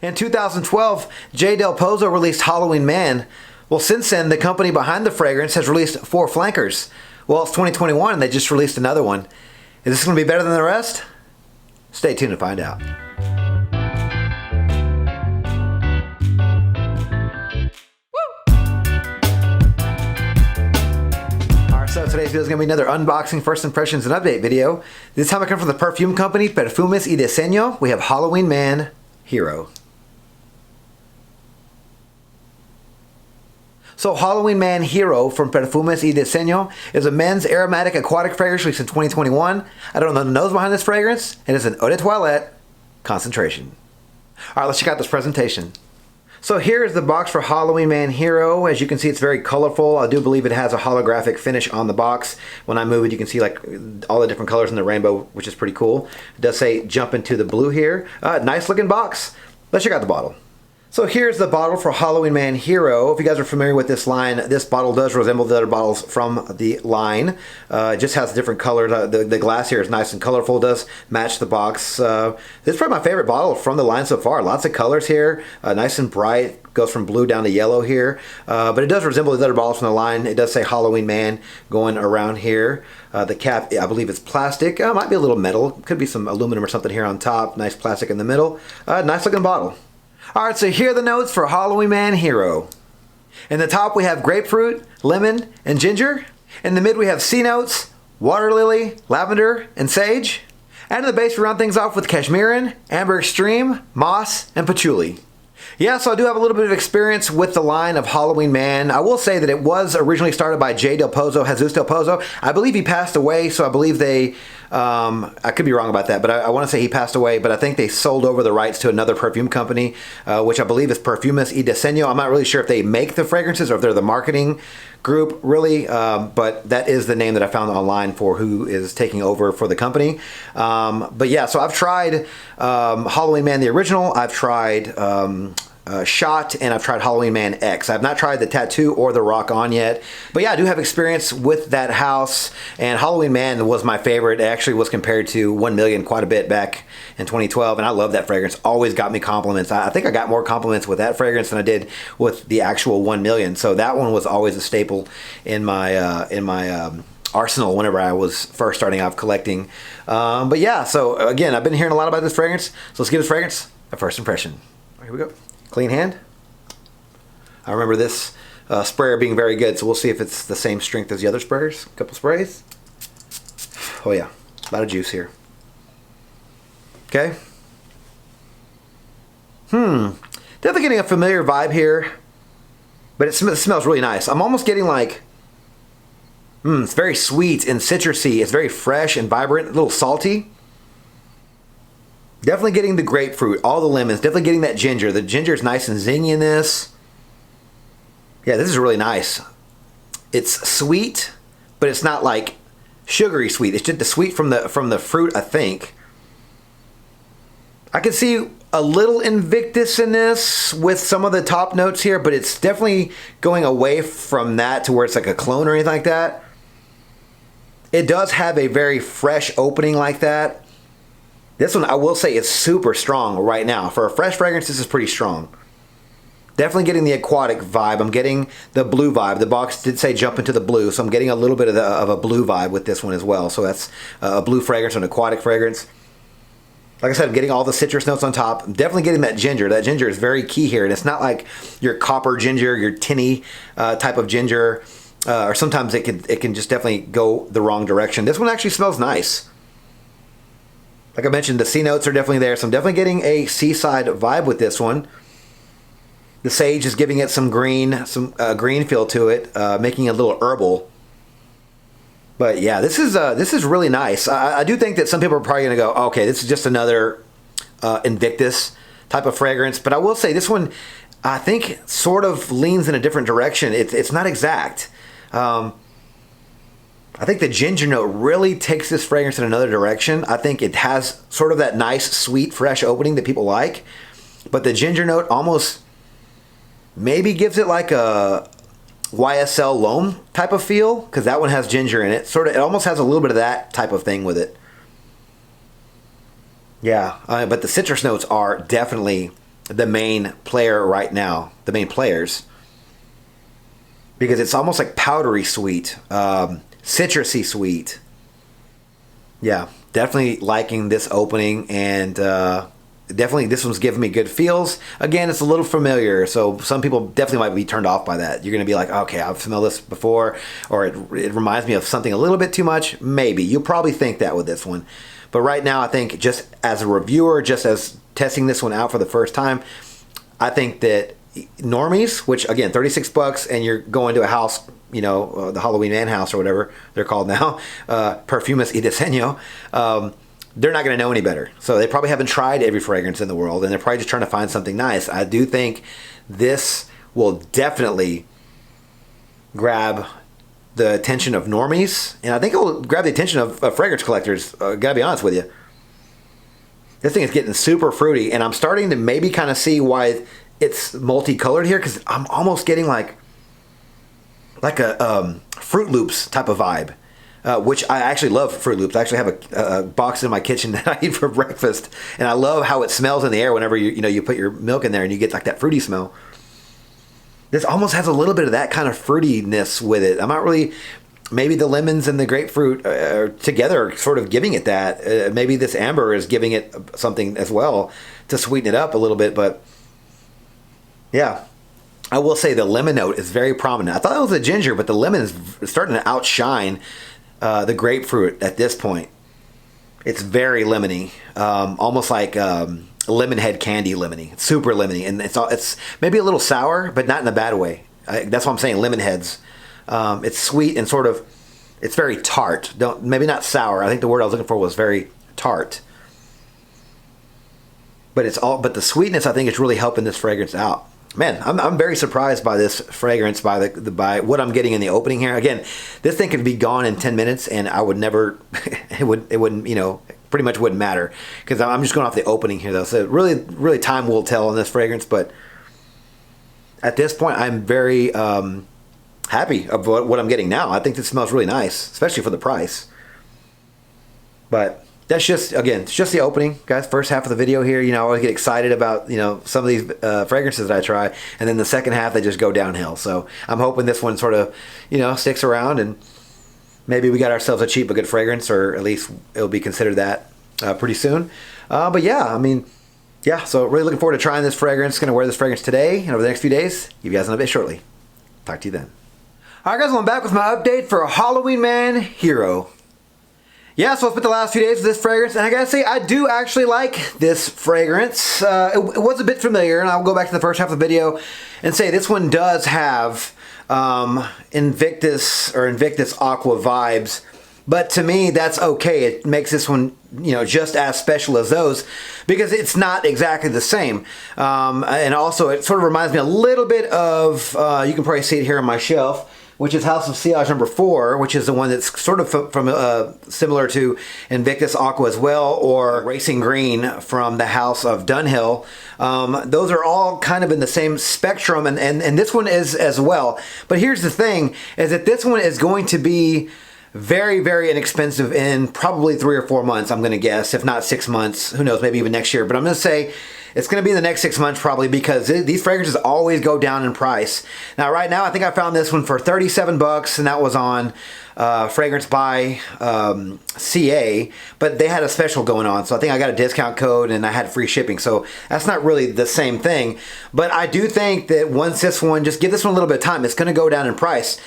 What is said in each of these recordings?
In 2012, J. Del Pozo released Halloween Man. Well, since then, the company behind the fragrance has released 4 flankers. Well, it's 2021 and they just released another one. Is this going to be better than the rest? Stay tuned to find out. So today's video is going to be another unboxing, first impressions, and update video. This time I come from the perfume company, Perfumes Di Eseño. We have Halloween Man Hero. So Halloween Man Hero from Perfumes Di Eseño is a men's aromatic aquatic fragrance released in 2021. I don't know the nose behind this fragrance. It is an eau de toilette concentration. All right, let's check out this presentation. So here is the box for Halloween Man Hero. As you can see, it's very colorful. I do believe it has a holographic finish on the box. When I move it, you can see like all the different colors in the rainbow, which is pretty cool. It does say jump into the blue here. Nice looking box. Let's check out the bottle. So here's the bottle for Halloween Man Hero. If you guys are familiar with this line, this bottle does resemble the other bottles from the line. It just has different colors. The glass here is nice and colorful. It does match the box. This is probably my favorite bottle from the line so far. Lots of colors here. Nice and bright. Goes from blue down to yellow here. But it does resemble the other bottles from the line. It does say Halloween Man going around here. The cap, I believe it's plastic. Might be a little metal. Could be some aluminum or something here on top. Nice plastic in the middle. Nice looking bottle. Alright, so here are the notes for Halloween Man Hero. In the top we have grapefruit, lemon, and ginger. In the mid we have C notes, water lily, lavender, and sage. And in the base we round things off with cashmeran, amber extreme, moss, and patchouli. Yeah, so I do have a little bit of experience with the line of Halloween Man. I will say that it was originally started by J. Del Pozo, Jesus Del Pozo. I believe he passed away, so I believe they, I could be wrong about that, but I want to say he passed away, but I think they sold over the rights to another perfume company, which I believe is Perfumes Di Eseño. I'm not really sure if they make the fragrances or if they're the marketing group, really, but that is the name that I found online for who is taking over for the company. But yeah, so I've tried Halloween Man the original, I've tried Shot, and I've tried Halloween Man X. I've not tried the Tattoo or the Rock On yet, but yeah, I do have experience with that house, and Halloween Man was my favorite. It actually was compared to 1 Million quite a bit back in 2012, and I love that fragrance. Always got me compliments. I think I got more compliments with that fragrance than I did with the actual 1 Million, so that one was always a staple in my arsenal whenever I was first starting off collecting. But yeah, so again, I've been hearing a lot about this fragrance, so let's give this fragrance a first impression. Here we go. Clean hand. I remember this sprayer being very good, so we'll see if it's the same strength as the other sprayers. A couple sprays. Oh yeah, a lot of juice here. Okay. Definitely getting a familiar vibe here, but it smells really nice. I'm almost getting like, it's very sweet and citrusy. It's very fresh and vibrant, a little salty. Definitely getting the grapefruit, all the lemons, definitely getting that ginger. The ginger is nice and zingy in this. Yeah, this is really nice. It's sweet, but it's not like sugary sweet. It's just the sweet from the fruit, I think. I can see a little Invictus in this with some of the top notes here, but it's definitely going away from that to where it's like a clone or anything like that. It does have a very fresh opening like that. This one, I will say, is super strong right now. For a fresh fragrance, this is pretty strong. Definitely getting the aquatic vibe. I'm getting the blue vibe. The box did say jump into the blue, so I'm getting a little bit of a blue vibe with this one as well. So that's a blue fragrance, an aquatic fragrance. Like I said, I'm getting all the citrus notes on top. I'm definitely getting that ginger. That ginger is very key here, and it's not like your copper ginger, your tinny type of ginger, or sometimes it can just definitely go the wrong direction. This one actually smells nice. Like I mentioned, the C notes are definitely there, so I'm definitely getting a seaside vibe with this one. The sage is giving it some green feel to it, making it a little herbal. But yeah, this is really nice. I do think that some people are probably going to go, okay, this is just another Invictus type of fragrance. But I will say this one, I think, sort of leans in a different direction. It's not exact. I think the ginger note really takes this fragrance in another direction. I think it has sort of that nice, sweet, fresh opening that people like. But the ginger note almost maybe gives it like a YSL L'Homme type of feel, because that one has ginger in it. It almost has a little bit of that type of thing with it. Yeah, but the citrus notes are definitely the main player right now, the main players, because it's almost like powdery sweet, citrusy sweet. Yeah, definitely liking this opening, and definitely this one's giving me good feels. Again, it's a little familiar, so some people definitely might be turned off by that. You're going to be like, okay, I've smelled this before, or it reminds me of something a little bit too much. Maybe. You'll probably think that with this one. But right now, I think just as a reviewer, just as testing this one out for the first time, I think that normies, which again, $36, and you're going to a house, you know, the Halloween Man House or whatever they're called now, Perfumes Di Eseño, they're not going to know any better. So they probably haven't tried every fragrance in the world, and they're probably just trying to find something nice. I do think this will definitely grab the attention of normies, and I think it will grab the attention of fragrance collectors. Gotta be honest with you. This thing is getting super fruity, and I'm starting to maybe kind of see why it's multicolored here, because I'm almost getting like a Fruit Loops type of vibe, which I actually love. Fruit Loops. I actually have a box in my kitchen that I eat for breakfast, and I love how it smells in the air whenever you put your milk in there and you get like that fruity smell. This almost has a little bit of that kind of fruitiness with it. I'm not really, maybe the lemons and the grapefruit together are sort of giving it that. Maybe this amber is giving it something as well to sweeten it up a little bit. But yeah, I will say the lemon note is very prominent. I thought it was a ginger, but the lemon is starting to outshine the grapefruit at this point. It's very lemony, almost like lemon head candy lemony. It's super lemony, and it's maybe a little sour, but not in a bad way. That's what I'm saying, lemon heads. It's sweet and sort of, it's very tart. Maybe not sour. I think the word I was looking for was very tart. But the sweetness, I think, is really helping this fragrance out. Man, I'm very surprised by this fragrance, by what I'm getting in the opening here. Again, this thing could be gone in 10 minutes, and I would never, it wouldn't, pretty much wouldn't matter, because I'm just going off the opening here, though. So really, really, time will tell on this fragrance. But at this point, I'm very happy of what I'm getting now. I think this smells really nice, especially for the price. But that's just, again, it's just the opening, guys. First half of the video here, I always get excited about, some of these fragrances that I try. And then the second half, they just go downhill. So I'm hoping this one sort of, sticks around, and maybe we got ourselves a cheap but good fragrance, or at least it'll be considered that pretty soon. But yeah, so really looking forward to trying this fragrance. Going to wear this fragrance today and over the next few days. Give you guys an update shortly. Talk to you then. All right, guys, I'm back with my update for Halloween Man Hero. Yeah, so I spent the last few days with this fragrance, and I gotta say, I do actually like this fragrance. It was a bit familiar, and I'll go back to the first half of the video and say this one does have Invictus Aqua vibes, but to me, that's okay. It makes this one, just as special as those, because it's not exactly the same. And also, it sort of reminds me a little bit of, you can probably see it here on my shelf, which is House of Sillage number 4, which is the one that's sort of from similar to Invictus Aqua as well, or Racing Green from the House of Dunhill. Those are all kind of in the same spectrum, and this one is as well. But here's the thing, is that this one is going to be very, very inexpensive in probably 3 or 4 months, I'm going to guess, if not 6 months. Who knows, maybe even next year. But I'm going to say it's going to be in the next 6 months probably, because these fragrances always go down in price. Now, right now, I think I found this one for $37, and that was on Fragrance by CA, but they had a special going on, so I think I got a discount code and I had free shipping, so that's not really the same thing. But I do think that once this one, just give this one a little bit of time, it's going to go down in price.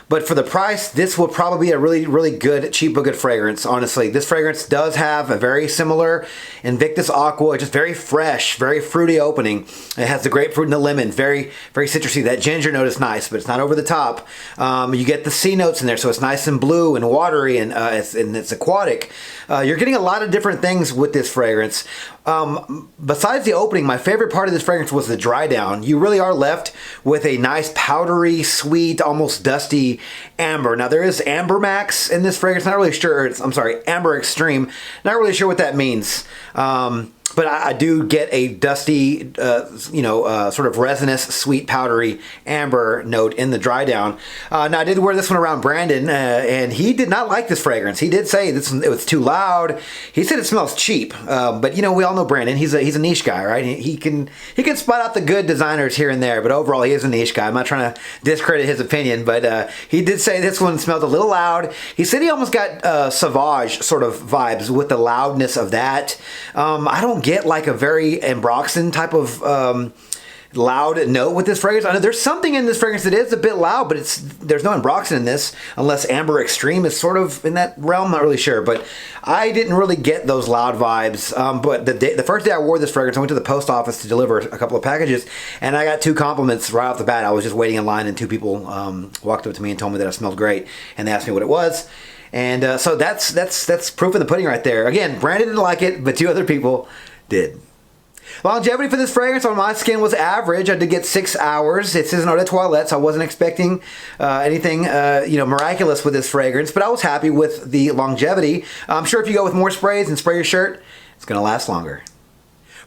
But for the price, this will probably be a really, really good, cheap but good fragrance, honestly. This fragrance does have a very similar Invictus Aqua, just very fresh, very fruity opening. It has the grapefruit and the lemon, very, very citrusy. That ginger note is nice, but it's not over the top. You get the sea notes in there, so it's nice and blue and watery, and it's aquatic. You're getting a lot of different things with this fragrance. Besides the opening, my favorite part of this fragrance was the dry down. You really are left with a nice powdery, sweet, almost dusty amber. Now there is Amber Max in this fragrance. Not really sure. I'm sorry, Amber Extreme. Not really sure what that means. But I do get a dusty, sort of resinous, sweet, powdery amber note in the dry down. Now I did wear this one around Brandon, and he did not like this fragrance. He did say it was too loud. He said it smells cheap. But we all know Brandon. He's a niche guy, right? He can spot out the good designers here and there. But overall, he is a niche guy. I'm not trying to discredit his opinion, but he did say this one smelled a little loud. He said he almost got Sauvage sort of vibes with the loudness of that. I don't get like a very Ambroxan type of loud note with this fragrance. I know there's something in this fragrance that is a bit loud, but there's no Ambroxan in this, unless Amber Extreme is sort of in that realm. Not really sure, but I didn't really get those loud vibes. But the first day I wore this fragrance, I went to the post office to deliver a couple of packages, and I got 2 compliments right off the bat. I was just waiting in line, and 2 people walked up to me and told me that I smelled great, and they asked me what it was. And so that's proof in the pudding right there. Again, Brandon didn't like it, but 2 other people did. Longevity for this fragrance on my skin was average. I did get 6 hours. It says an eau de toilette, so I wasn't expecting anything miraculous with this fragrance, but I was happy with the longevity. I'm sure if you go with more sprays and spray your shirt, it's going to last longer.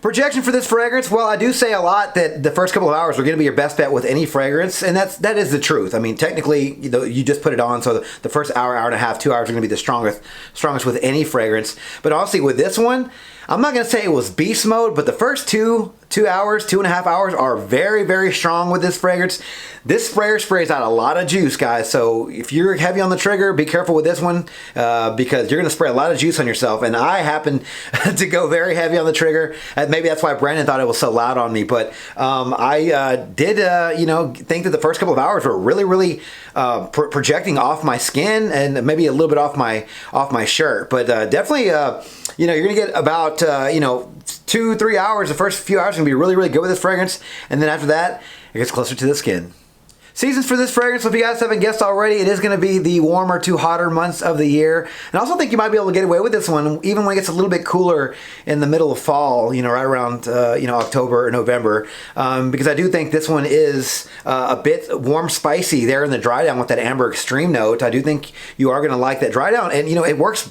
Projection for this fragrance, well, I do say a lot that the first couple of hours are going to be your best bet with any fragrance, and that is the truth. I mean, technically, you just put it on, so the first hour, hour and a half, 2 hours are going to be the strongest with any fragrance. But honestly, with this one, I'm not going to say it was beast mode, but the first 2 hours, 2.5 hours are very, very strong with this fragrance. This sprayer sprays out a lot of juice, guys. So if you're heavy on the trigger, be careful with this one because you're going to spray a lot of juice on yourself. And I happen to go very heavy on the trigger. Maybe that's why Brandon thought it was so loud on me. But I did, think that the first couple of hours were really, really projecting off my skin and maybe a little bit off my shirt. But definitely, you're going to get about 2-3 hours. The first few hours are going to be really, really good with this fragrance, and then after that, it gets closer to the skin. Seasons for this fragrance, so if you guys haven't guessed already, it is going to be the warmer to hotter months of the year. And I also think you might be able to get away with this one even when it gets a little bit cooler in the middle of fall, right around October or November, because I do think this one is a bit warm spicy there in the dry down with that Amber Extreme note. I do think you are going to like that dry down, and it works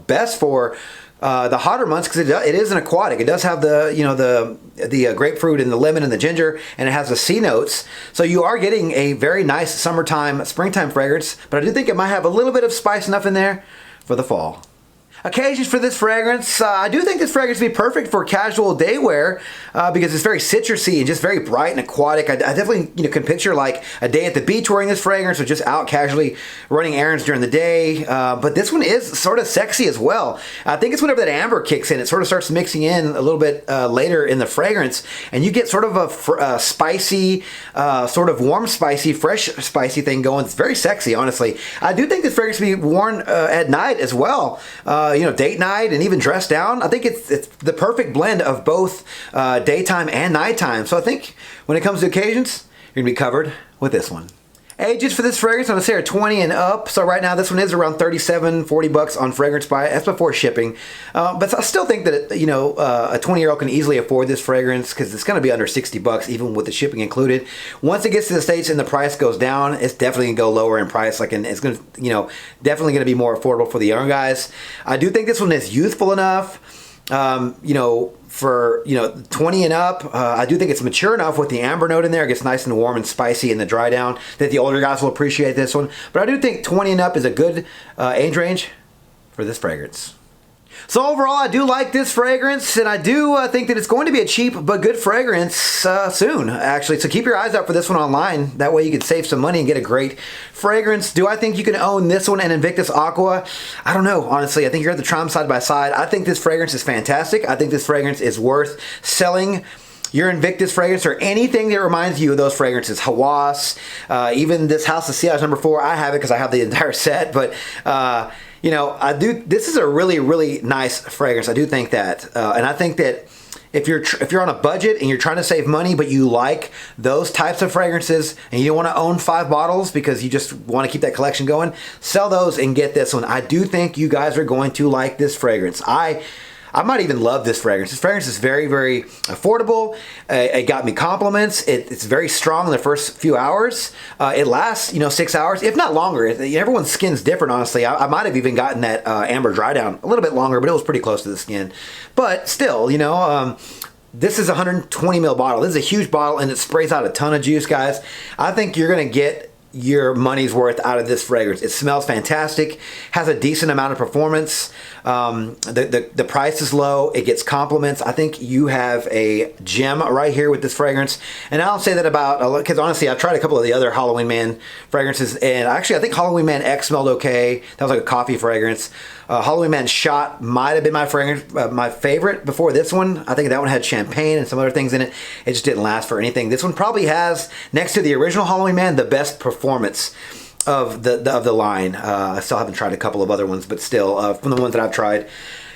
best for the hotter months because it is an aquatic. It does have the grapefruit and the lemon and the ginger, and it has the sea notes. So you are getting a very nice summertime, springtime fragrance, but I do think it might have a little bit of spice enough in there for the fall. Occasions for this fragrance, I do think this fragrance would be perfect for casual day wear because it's very citrusy and just very bright and aquatic. I definitely can picture like a day at the beach wearing this fragrance or just out casually running errands during the day. But this one is sort of sexy as well. I think it's whenever that amber kicks in, it sort of starts mixing in a little bit later in the fragrance, and you get sort of a spicy, sort of warm spicy, fresh spicy thing going. It's very sexy, honestly. I do think this fragrance can be worn at night as well. Date night and even dress down. I think it's the perfect blend of both daytime and nighttime. So I think when it comes to occasions, you're gonna be covered with this one. Ages for this fragrance, I'm gonna say are 20 and up. So right now this one is around $37-$40 on Fragrance Buy. That's before shipping. But I still think that a 20-year-old can easily afford this fragrance because it's gonna be under $60 even with the shipping included. Once it gets to the States and the price goes down, it's definitely gonna go lower in price. It's gonna, definitely gonna be more affordable for the young guys. I do think this one is youthful enough. For 20 and up, I do think it's mature enough with the amber note in there. It gets nice and warm and spicy in the dry down that the older guys will appreciate this one. But I do think 20 and up is a good age range for this fragrance. So overall, I do like this fragrance, and I do think that it's going to be a cheap but good fragrance soon, actually. So keep your eyes out for this one online. That way you can save some money and get a great fragrance. Do I think you can own this one and Invictus Aqua? I don't know, honestly. I think you're going to try them side by side. I think this fragrance is fantastic. I think this fragrance is worth selling your Invictus fragrance or anything that reminds you of those fragrances. Hawas, even this House of Sea Ash number 4. I have it because I have the entire set, but I do. This is a really, really nice fragrance. I do think that, and I think that if you're on a budget and you're trying to save money, but you like those types of fragrances and you don't want to own 5 bottles because you just want to keep that collection going, sell those and get this one. I do think you guys are going to like this fragrance. I might even love this fragrance. This fragrance is very, very affordable. It got me compliments. It's very strong in the first few hours. It lasts, 6 hours, if not longer. Everyone's skin's different, honestly. I might have even gotten that amber dry down a little bit longer, but it was pretty close to the skin. But still, this is a 120 ml bottle. This is a huge bottle, and it sprays out a ton of juice, guys. I think you're going to get your money's worth out of this fragrance. It smells fantastic, has a decent amount of performance. The price is low. It gets compliments. I think you have a gem right here with this fragrance. And I don't say that about, because honestly, I've tried a couple of the other Halloween Man fragrances, and actually I think Halloween Man X smelled okay. That was like a coffee fragrance. Halloween Man Shot might have been my fragrance, my favorite before this one. I think that one had champagne and some other things in it. It just didn't last for anything. This one probably has, next to the original Halloween Man, the best performance of the line. I still haven't tried a couple of other ones, but still, from the ones that I've tried.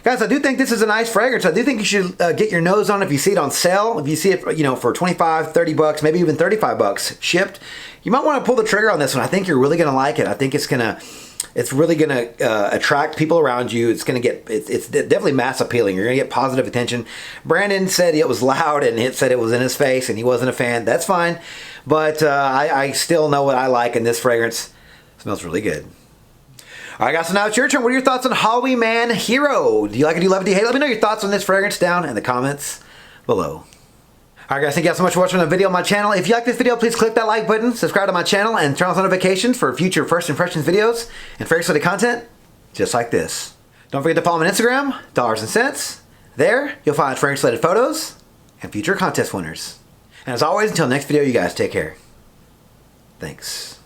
Guys, I do think this is a nice fragrance. I do think you should get your nose on it if you see it on sale. If you see it, for 25, 30 bucks, maybe even 35 bucks shipped, you might want to pull the trigger on this one. I think you're really going to like it. I think it's really going to attract people around you. It's going to get, it's definitely mass appealing. You're going to get positive attention. Brandon said it was loud and it said it was in his face and he wasn't a fan. That's fine. But I still know what I like, and this fragrance smells really good. All right, guys, so now it's your turn. What are your thoughts on Halloween Man Hero? Do you like it? Do you love it? Do you hate it? Let me know your thoughts on this fragrance down in the comments below. All right, guys, thank you guys so much for watching the video on my channel. If you like this video, please click that like button, subscribe to my channel, and turn on notifications for future first impressions videos and fragrance-related content just like this. Don't forget to follow me on Instagram, Dollars and Cents. There, you'll find fragrance-related photos and future contest winners. And as always, until next video, you guys take care. Thanks.